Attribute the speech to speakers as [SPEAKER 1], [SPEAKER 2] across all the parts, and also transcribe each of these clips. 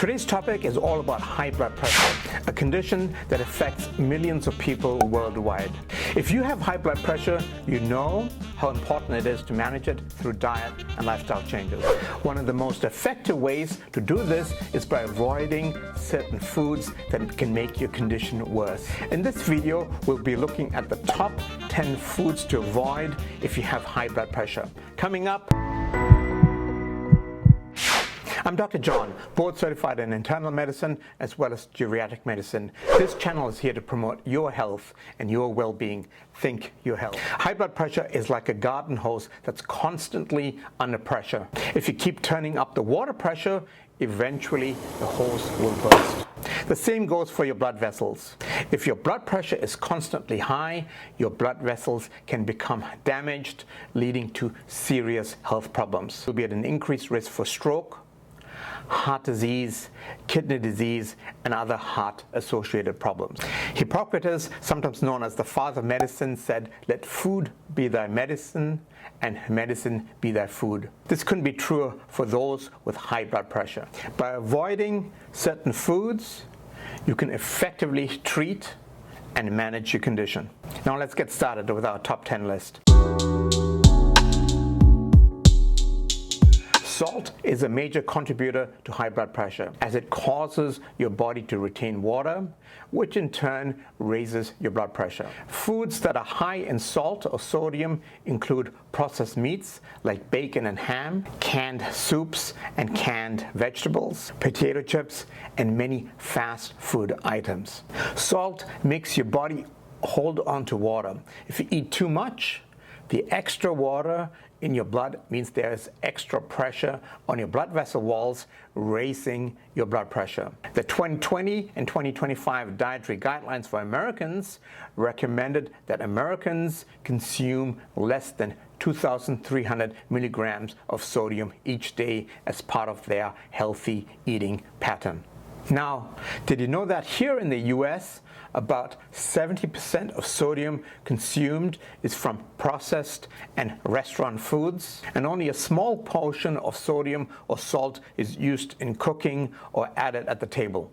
[SPEAKER 1] Today's topic is all about high blood pressure, a condition that affects millions of people worldwide. If you have high blood pressure, you know how important it is to manage it through diet and lifestyle changes. One of the most effective ways to do this is by avoiding certain foods that can make your condition worse. In this video, we'll be looking at the top 10 foods to avoid if you have high blood pressure. Coming up, I'm Dr. John, board certified in internal medicine as well as geriatric medicine. This channel is here to promote your health and your well-being. Think your health. High blood pressure is like a garden hose that's constantly under pressure. If you keep turning up the water pressure, eventually the hose will burst. The same goes for your blood vessels. If your blood pressure is constantly high, your blood vessels can become damaged, leading to serious health problems. You'll be at an increased risk for stroke, heart disease, kidney disease, and other heart-associated problems. Hippocrates, sometimes known as the father of medicine, said, "Let food be thy medicine, and medicine be thy food." This couldn't be truer for those with high blood pressure. By avoiding certain foods, you can effectively treat and manage your condition. Now let's get started with our top 10 list. Salt is a major contributor to high blood pressure as it causes your body to retain water, which in turn raises your blood pressure. Foods that are high in salt or sodium include processed meats like bacon and ham, canned soups and canned vegetables, potato chips, and many fast food items. Salt makes your body hold on to water. If you eat too much, the extra water in your blood means there is extra pressure on your blood vessel walls, raising your blood pressure. The 2020 and 2025 dietary guidelines for Americans recommended that Americans consume less than 2,300 milligrams of sodium each day as part of their healthy eating pattern. Now, did you know that here in the US, about 70% of sodium consumed is from processed and restaurant foods, and only a small portion of sodium or salt is used in cooking or added at the table.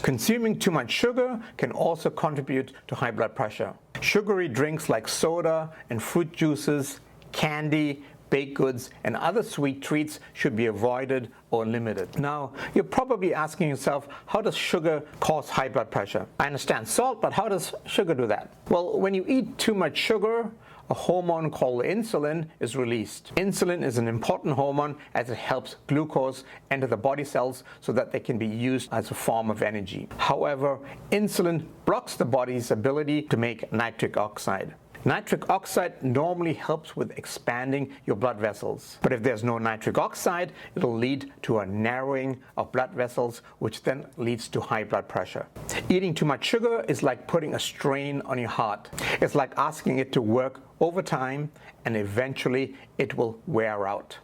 [SPEAKER 1] Consuming too much sugar can also contribute to high blood pressure. Sugary drinks like soda and fruit juices, candy, baked goods, and other sweet treats should be avoided or limited. Now, you're probably asking yourself, how does sugar cause high blood pressure? I understand salt, but how does sugar do that? Well, when you eat too much sugar, a hormone called insulin is released. Insulin is an important hormone as it helps glucose enter the body cells so that they can be used as a form of energy. However, insulin blocks the body's ability to make nitric oxide. Nitric oxide normally helps with expanding your blood vessels. But if there's no nitric oxide, it'll lead to a narrowing of blood vessels, which then leads to high blood pressure. Eating too much sugar is like putting a strain on your heart. It's like asking it to work overtime, and eventually it will wear out.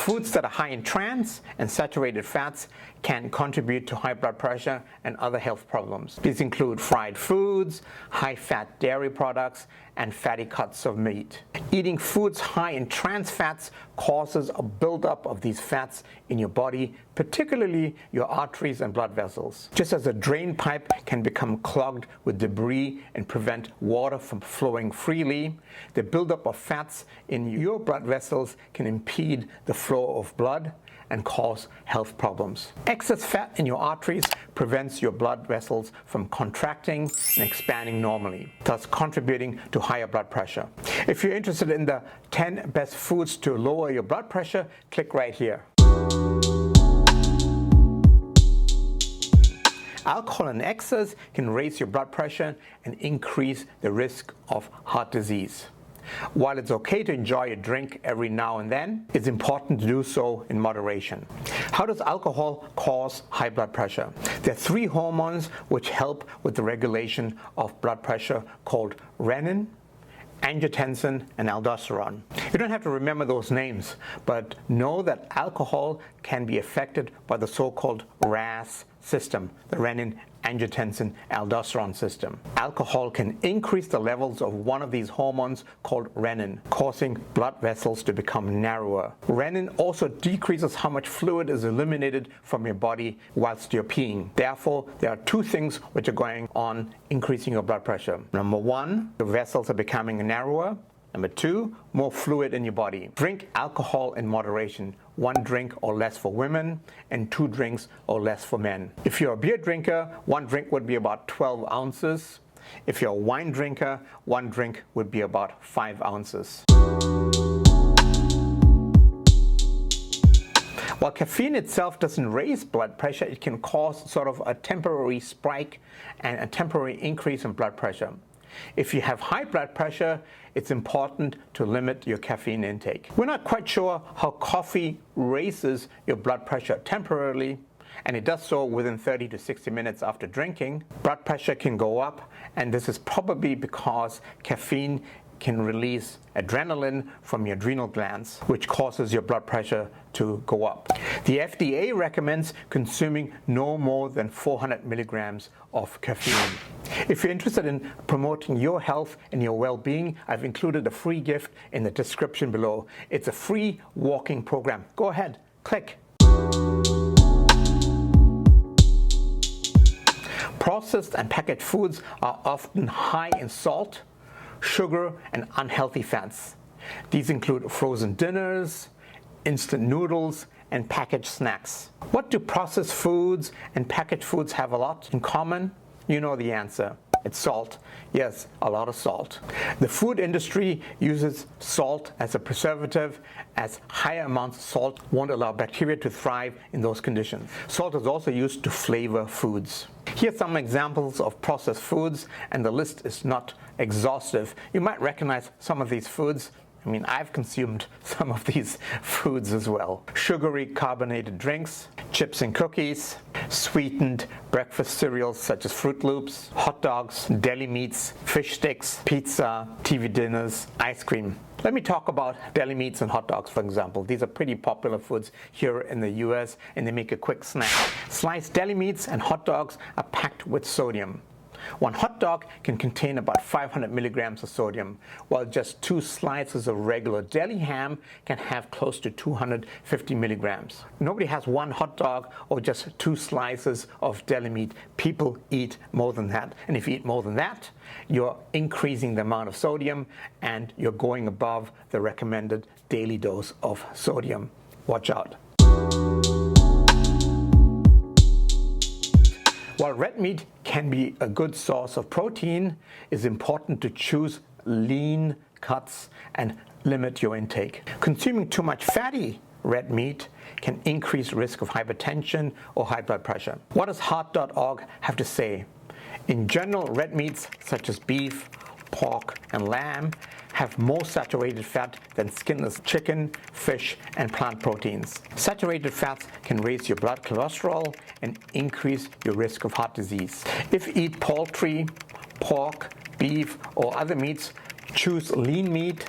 [SPEAKER 1] Foods that are high in trans and saturated fats can contribute to high blood pressure and other health problems. These include fried foods, high-fat dairy products, and fatty cuts of meat. Eating foods high in trans fats causes a buildup of these fats in your body, particularly your arteries and blood vessels. Just as a drain pipe can become clogged with debris and prevent water from flowing freely, the buildup of fats in your blood vessels can impede the flow of blood and cause health problems. Excess fat in your arteries prevents your blood vessels from contracting and expanding normally, thus contributing to higher blood pressure. If you're interested in the 10 best foods to lower your blood pressure, click right here. Alcohol in excess can raise your blood pressure and increase the risk of heart disease. While it's okay to enjoy a drink every now and then, it's important to do so in moderation. How does alcohol cause high blood pressure? There are 3 hormones which help with the regulation of blood pressure called renin, angiotensin, and aldosterone. You don't have to remember those names, but know that alcohol can be affected by the so-called RAS system, the renin angiotensin-aldosterone system. Alcohol can increase the levels of one of these hormones called renin, causing blood vessels to become narrower. Renin also decreases how much fluid is eliminated from your body whilst you're peeing. Therefore, there are two things which are going on increasing your blood pressure. Number one, your vessels are becoming narrower. Number two, more fluid in your body. Drink alcohol in moderation. 1 drink or less for women and 2 drinks or less for men. If you're a beer drinker, 1 drink would be about 12 ounces. If you're a wine drinker, 1 drink would be about 5 ounces. While caffeine itself doesn't raise blood pressure, it can cause sort of a temporary spike and a temporary increase in blood pressure. If you have high blood pressure, it's important to limit your caffeine intake. We're not quite sure how coffee raises your blood pressure temporarily, and it does so within 30 to 60 minutes after drinking. Blood pressure can go up, and this is probably because caffeine can release adrenaline from your adrenal glands, which causes your blood pressure to go up. The FDA recommends consuming no more than 400 milligrams of caffeine. If you're interested in promoting your health and your well-being, I've included a free gift in the description below. It's a free walking program. Go ahead, click. Processed and packaged foods are often high in salt, sugar, and unhealthy fats. These include frozen dinners, instant noodles, and packaged snacks. What do processed foods and packaged foods have a lot in common? You know the answer. It's salt. Yes, a lot of salt. The food industry uses salt as a preservative, as higher amounts of salt won't allow bacteria to thrive in those conditions. Salt is also used to flavor foods. Here's some examples of processed foods, and the list is not exhaustive. You might recognize some of these foods. I mean, I've consumed some of these foods as well. Sugary carbonated drinks, chips and cookies, sweetened breakfast cereals such as Fruit Loops, hot dogs, deli meats, fish sticks, pizza, TV dinners, ice cream. Let me talk about deli meats and hot dogs, for example. These are pretty popular foods here in the US, and they make a quick snack. Sliced deli meats and hot dogs are packed with sodium. 1 hot dog can contain about 500 milligrams of sodium, while just 2 slices of regular deli ham can have close to 250 milligrams. Nobody has 1 hot dog or just 2 slices of deli meat. People eat more than that. And if you eat more than that, you're increasing the amount of sodium and you're going above the recommended daily dose of sodium. Watch out. While red meat can be a good source of protein, it's important to choose lean cuts and limit your intake. Consuming too much fatty red meat can increase risk of hypertension or high blood pressure. What does Heart.org have to say? In general, red meats such as beef, pork, and lamb have more saturated fat than skinless chicken, fish, and plant proteins. Saturated fats can raise your blood cholesterol and increase your risk of heart disease. If you eat poultry, pork, beef, or other meats, choose lean meat,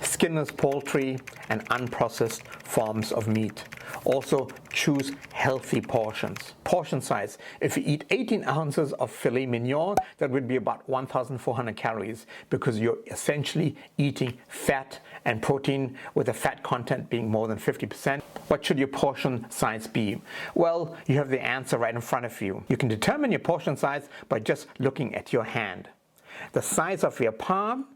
[SPEAKER 1] skinless poultry, and unprocessed forms of meat. Also, choose healthy portions. Portion size. If you eat 18 ounces of filet mignon, that would be about 1,400 calories, because you're essentially eating fat and protein, with the fat content being more than 50%. What should your portion size be? Well, you have the answer right in front of you. You can determine your portion size by just looking at your hand. The size of your palm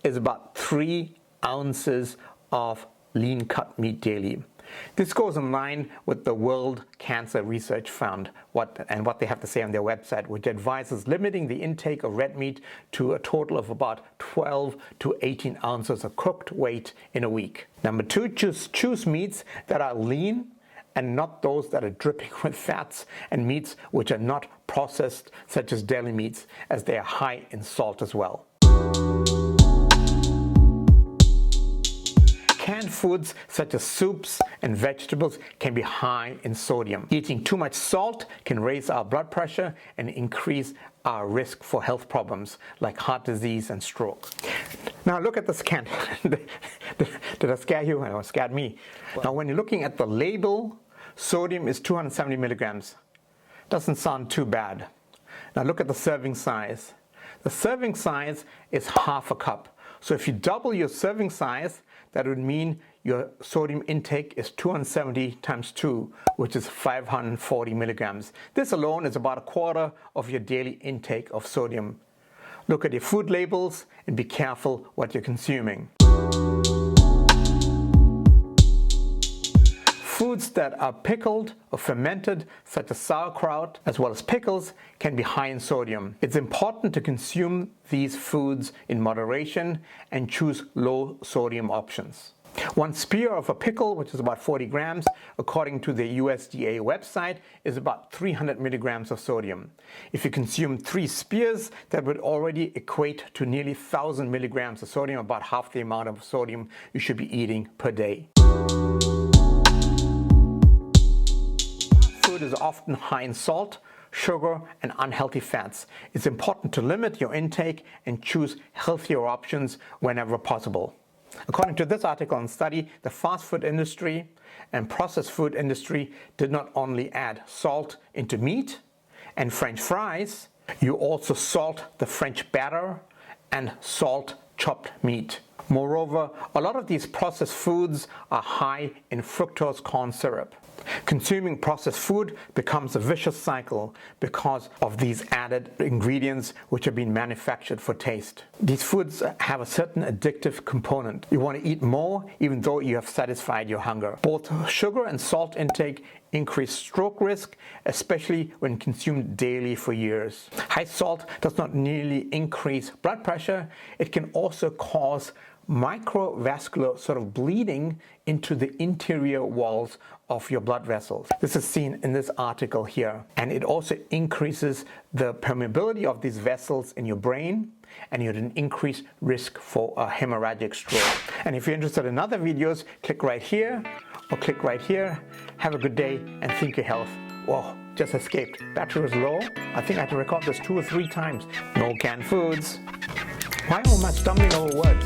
[SPEAKER 1] is about 3 ounces of lean cut meat daily. This goes in line with the World Cancer Research Fund what they have to say on their website, which advises limiting the intake of red meat to a total of about 12 to 18 ounces of cooked weight in a week. Number 2, choose meats that are lean and not those that are dripping with fats, and meats which are not processed, such as deli meats, as they are high in salt as well. Canned foods such as soups and vegetables can be high in sodium. Eating too much salt can raise our blood pressure and increase our risk for health problems like heart disease and stroke. Now look at this can. Did I scare you? No, it scared me. Now when you're looking at the label, sodium is 270 milligrams. Doesn't sound too bad. Now look at the serving size. The serving size is half a cup. So if you double your serving size, that would mean your sodium intake is 270 times 2, which is 540 milligrams. This alone is about a quarter of your daily intake of sodium. Look at your food labels and be careful what you're consuming. Foods that are pickled or fermented, such as sauerkraut, as well as pickles, can be high in sodium. It's important to consume these foods in moderation and choose low sodium options. One spear of a pickle, which is about 40 grams, according to the USDA website, is about 300 milligrams of sodium. If you consume 3 spears, that would already equate to nearly 1,000 milligrams of sodium, about half the amount of sodium you should be eating per day. Food is often high in salt, sugar, and unhealthy fats. It's important to limit your intake and choose healthier options whenever possible. According to this article and study, the fast food industry and processed food industry did not only add salt into meat and French fries, you also salt the French batter and salt chopped meat. Moreover, a lot of these processed foods are high in fructose corn syrup. Consuming processed food becomes a vicious cycle because of these added ingredients which are being manufactured for taste. These foods have a certain addictive component. You want to eat more even though you have satisfied your hunger. Both sugar and salt intake increase stroke risk, especially when consumed daily for years. High salt does not merely increase blood pressure, it can also cause microvascular sort of bleeding into the interior walls of your blood vessels. This is seen in this article here. And it also increases the permeability of these vessels in your brain, and you have an increased risk for a hemorrhagic stroke. And if you're interested in other videos, click right here or click right here. Have a good day and think your health. Whoa, just escaped. Battery was low. I think I had to record this 2 or 3 times. No canned foods. Why am I stumbling over words?